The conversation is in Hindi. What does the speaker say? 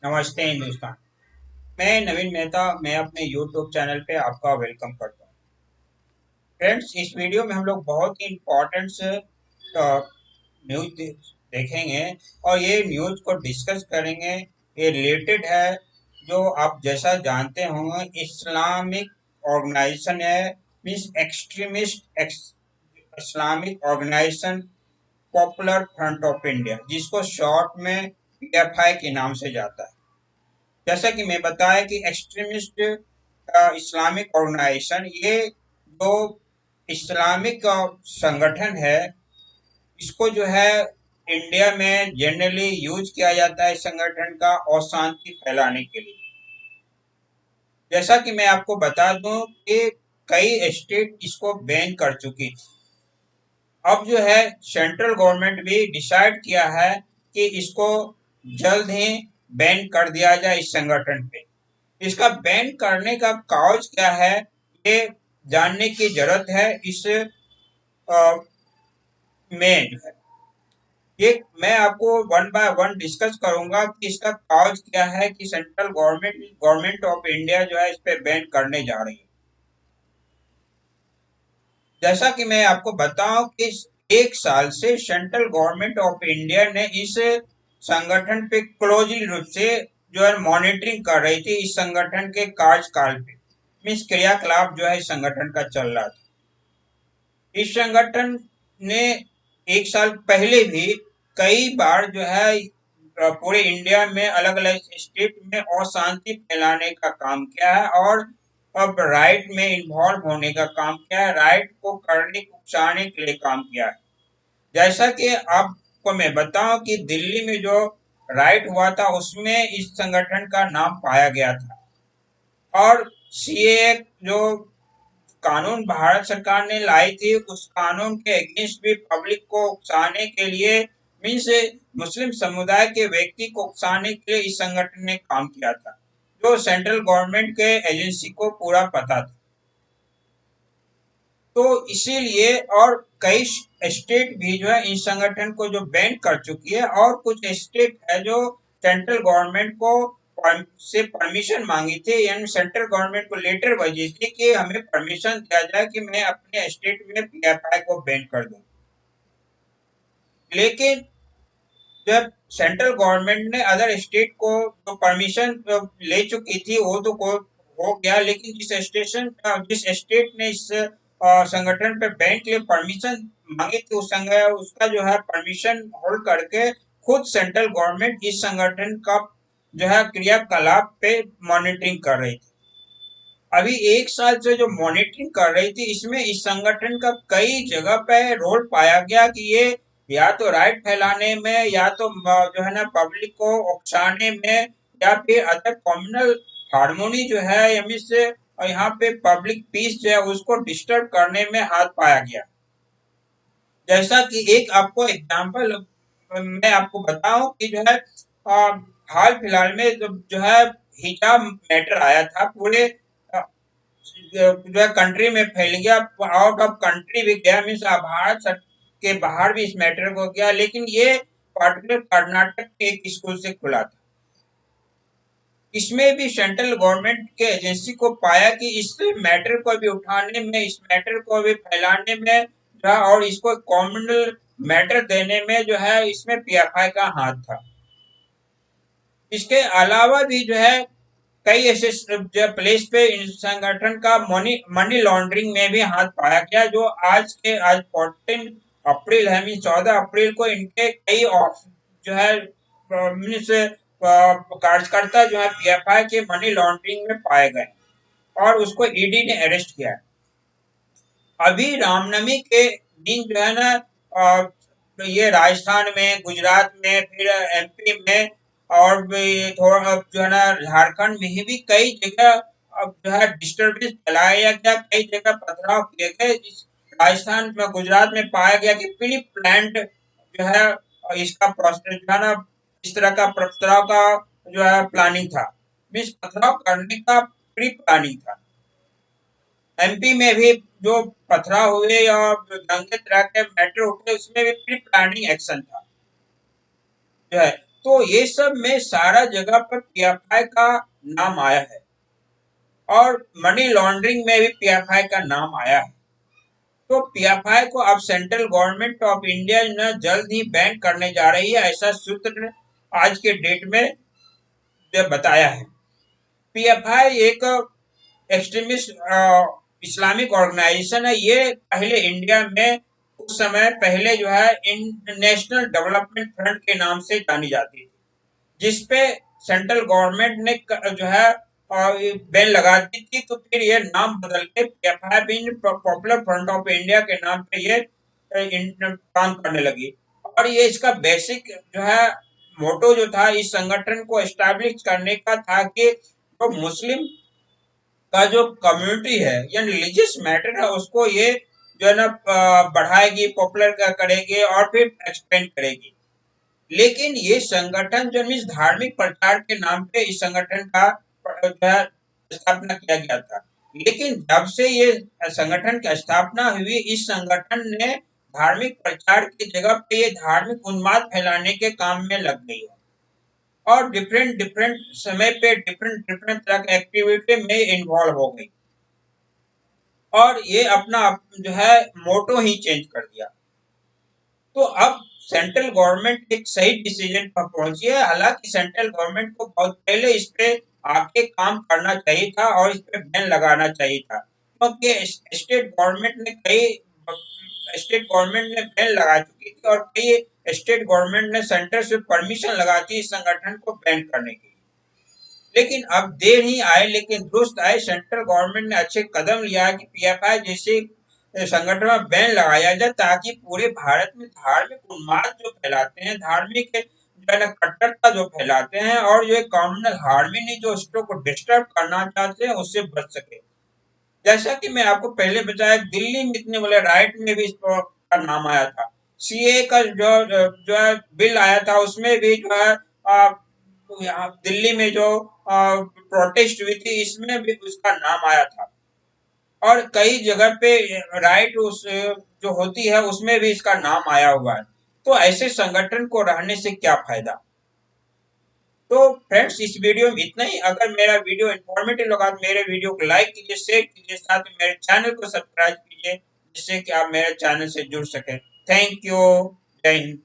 नमस्ते हिंदुस्तान। मैं नवीन मेहता। मैं अपने यूट्यूब चैनल पे आपका वेलकम करता हूँ। फ्रेंड्स, इस वीडियो में हम लोग बहुत ही इम्पोर्टेंट न्यूज देखेंगे और ये न्यूज को डिस्कस करेंगे। ये रिलेटेड है, जो आप जैसा जानते होंगे, इस्लामिक ऑर्गेनाइजेशन है, means extremist Islamic organization popular front of India, जिसको शॉर्ट में पीएफआई के नाम से जाता है। जैसा कि मैं बताया कि एक्सट्रीमिस्ट इस्लामिक ऑर्गेनाइजेशन, ये जो इस्लामिक संगठन है, इसको जो है इंडिया में जनरली यूज किया जाता है इस संगठन का अशांति फैलाने के लिए। जैसा कि मैं आपको बता दूं कि कई स्टेट इसको बैन कर चुकी थी। अब जो है सेंट्रल गवर्नमेंट भी डिसाइड किया है कि इसको जल्द ही बैन कर दिया जाए इस संगठन पे। इसका बैन करने का कॉज क्या है, ये जानने की जरूरत है। इस में जो है, ये मैं आपको वन बाय वन डिस्कस करूंगा कि इसका कॉज क्या है कि सेंट्रल गवर्नमेंट ऑफ इंडिया जो है इस पे बैन करने जा रही है। जैसा कि मैं आपको बताऊं कि एक साल से सेंट्रल गवर्नमेंट ऑफ इंडिया ने इस संगठन पे क्लोजली रूप से जो है मॉनिटरिंग कर रही थी। इस संगठन के कार्यकाल पे, मीन्स क्रियाकलाप जो है इस संगठन का चल रहा था। इस संगठन ने एक साल पहले भी कई बार जो है पूरे इंडिया में अलग अलग स्टेट में अशांति फैलाने का काम किया है और अब राइट में इन्वॉल्व होने का काम किया है, राइट को करने उकसाने के लिए काम किया है। जैसा कि आपको मैं बताऊं कि दिल्ली में जो राइट हुआ था, उसमें इस संगठन का नाम पाया गया था। और सीए जो कानून भारत सरकार ने लाई थी, उस कानून के अगेंस्ट भी पब्लिक को उकसाने के लिए, मीन्स मुस्लिम समुदाय के व्यक्ति को उकसाने के लिए इस संगठन ने काम किया था, जो सेंट्रल गवर्नमेंट के एजेंसी को पूरा पता था। तो इसीलिए और कई स्टेट भी जो है इस संगठन को जो बैन कर चुकी है, और कुछ स्टेट है जो सेंट्रल गवर्नमेंट को से परमिशन मांगी थी, यानी सेंट्रल गवर्नमेंट को लेटर भेजी थी कि हमें परमिशन दिया जाए कि मैं अपने स्टेट में पीएफआई को बैन कर दूं। लेकिन जब सेंट्रल गवर्नमेंट ने अदर स्टेट को जो परमिशन ले चुकी थी, वो तो हो गया, लेकिन जिस स्टेट ने इस संगठन पे बैन के लिए परमिशन मांगी थी, उसका जो है परमिशन होल्ड करके खुद सेंट्रल गवर्नमेंट इस संगठन का जो है क्रियाकलाप पे मॉनिटरिंग कर रही थी। अभी एक साल से जो मॉनिटरिंग कर रही थी, इसमें इस संगठन का कई जगह पे रोल पाया गया कि ये या तो राइट फैलाने में, या तो जो है ना पब्लिक को उकसाने में, या फिर अदर कम्युनल हार्मोनी जो है, यानी से यहाँ पे पब्लिक पीस जो है उसको डिस्टर्ब करने में हाथ पाया गया। जैसा कि एक आपको एग्जांपल मैं आपको बताऊं कि जो है अ, हाल फिलहाल में जो है हिजाब मैटर आया था, पूरे जो है कंट्री में फैल गया, आउट ऑफ कंट्री भी गया, मीन्स भारत के बाहर भी इस मैटर को गया, लेकिन ये पार्टिकुलर कर्नाटक के एक स्कूल से खुला था। इसमें भी सेंट्रल गवर्नमेंट के एजेंसी को पाया कि इस मैटर को भी उठाने में, इस मैटर को भी फैलाने में जो है, और इसको कॉम्युनल मैटर देने में जो है, इसमें पीएफआई का हाथ था। इसके अलावा भी जो है कई ऐसे जो प्लेस पे इन संगठन का मनी मनी लॉन्ड्रिंग में भी हाथ पाया गया, जो आज 14 अप्रैल है, मीन 14 अप्रैल को इनके कई जो है मीन्स कार्यकर्ता जो है पीएफआई के मनी लॉन्ड्रिंग में पाए गए और उसको ईडी ने अरेस्ट किया। अभी रामनवमी के दिन जो है ना तो ये राजस्थान में, गुजरात में, फिर एमपी में, और भी थोड़ा जो है ना झारखंड में भी कई जगह अब जो है डिस्टर्बेंस फैलाया गया, कई जगह पथराव किए गए। राजस्थान में, गुजरात में पाया गया कि प्री प्लान्ड जो है इसका प्रोसेस जो है ना, इस तरह का पथराव का जो है प्लानिंग था, मीन्स पथराव करने का प्री प्लानिंग था। एमपी में भी जो पथराव हुए या दंगे तरह के मैटर उठे, उसमें भी प्री प्लानिंग एक्शन था जो है। तो ये सब में सारा जगह पर पीएफआई का नाम आया है और मनी लॉन्ड्रिंग में भी पीएफआई का नाम आया है। तो पीएफआई को अब सेंट्रल गवर्नमेंट ऑफ इंडिया ने जल्द ही बैन करने जा रही है, ऐसा सूत्र ने आज के डेट में बताया है। पीएफआई एक एक्सट्रीमिस्ट इस्लामिक ऑर्गेनाइजेशन है। ये पहले इंडिया में कुछ समय पहले जो है नेशनल डेवलपमेंट फ्रंट के नाम से जानी जाती थी, जिसपे सेंट्रल गवर्नमेंट ने जो है बैन लगा दी थी। तो फिर ये नाम बदल के PFI popular front of India के नाम पे ये काम करने लगी। और ये इसका बेसिक जो है मोटो जो था इस संगठन को एस्टैब्लिश करने का था कि तो मुस्लिम का जो कम्युनिटी है या रिलीजियस मैटर है उसको ये जो है ना बढ़ाएगी, पॉपुलर करेगी और फिर एक्सपेंड करेगी। लेकिन ये संगठन जो इस धार्मिक प्रचार के नाम पे इस संगठन का जो है स्थापना किया गया था। लेकिन जब से ये संगठन की स्थापना हुई, इस संगठन ने धार्मिक प्रचार की जगह पे ये धार्मिक उन्माद फैलाने के काम में लग गई है और डिफरेंट डिफरेंट समय पे डिफरेंट डिफरेंट तरह की एक्टिविटी में इन्वॉल्व हो गई और ये अपना जो है मोटो ही चेंज कर दिया। तो अब सेंट्रल गवर्नमेंट एक सही डिसीजन पर पहुंची है। हालांकि सेंट्रल गवर्नमेंट को बहुत पहले इस पे आके काम करना चाहिए था और इस पे बैन लगाना चाहिए था, क्योंकि स्टेट गवर्नमेंट ने बैन लगा चुकी थी और कई स्टेट गवर्नमेंट ने सेंटर से परमिशन लगा थी इस संगठन को बैन करने की। लेकिन अब देर ही आए लेकिन दुरुस्त आए। सेंट्रल गवर्नमेंट ने अच्छे कदम लिया है कि पीएफआई जैसे संगठन में बैन लगाया जाए, ताकि पूरे भारत में धार्मिक उन्माद जो फैलाते हैं, धार्मिक जो है ना कट्टरता जो फैलाते हैं और जो कम्युनल हार्मनी जो उसको को डिस्टर्ब करना चाहते हैं उससे बच सके। जैसा कि मैं आपको पहले बताया, दिल्ली में इतने बड़े राइट में भी का नाम आया था। सीए का जो है बिल आया था, उसमें भी जो है यहाँ दिल्ली में जो प्रोटेस्ट हुई थी इसमें भी उसका नाम आया था। और कई जगह पे राइट उस जो होती है उसमें भी इसका नाम आया हुआ है। तो ऐसे संगठन को रहने से क्या फायदा। तो फ्रेंड्स, इस वीडियो में इतना ही। अगर मेरा वीडियो इन्फॉर्मेटिव लगा तो मेरे वीडियो को लाइक कीजिए, शेयर कीजिए, साथ में मेरे चैनल को सब्सक्राइब कीजिए, जिससे कि आप मेरे चैनल से जुड़ सकें। Thank you. जय हिंद।